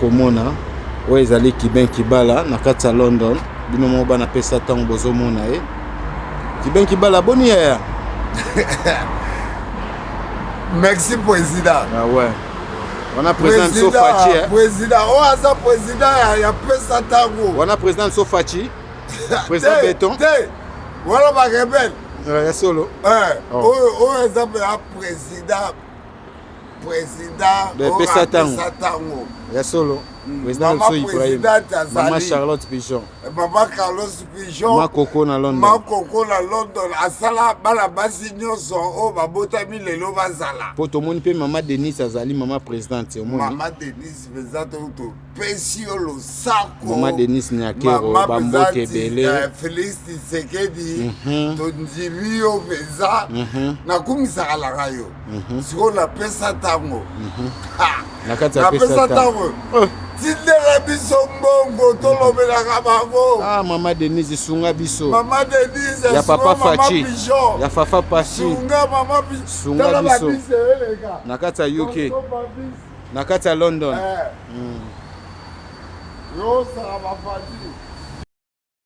komona oyo ezali Kiben Kibala na kati ya London bino mo bana pesa tango bozomona ye Kiben Kibala boni ya Merci président. Ah ouais. On a président Sofachi. Président, oh asa président ya pesa tango. On a président Sofachi. Président Béton. Voilà ma rebelle. Ya solo. Oh asa président. Président. De pesa tango. Ya solo. Président So Ibrahim. Maman Charlotte Pigeon. Maman Carlos Pigeon. Ma Coco na London. Ma Coco na London. Asala bala basi nyonso o babotami lelo bazala. Po to moni pe Maman Denise azali Maman présidente. Maman Denise bezata to pesio lo sako. Maman Denise Nyakero Bamboke Bele. Félix Tshisekedi. To njibio beza. Na kumisaka la rayo. Siko na pesa tango. Na kati ya pesa tango. Tindere biso mbongo tolobelaka bango. Ah Maman Denise sunga biso. Maman Denise ya papa Fachi. Pigeon. Ya Fafa Pachi. Sunga Maman Pigeon. Sunga biso. Na kati ya UK. Na kati ya London. Yo sara bafati.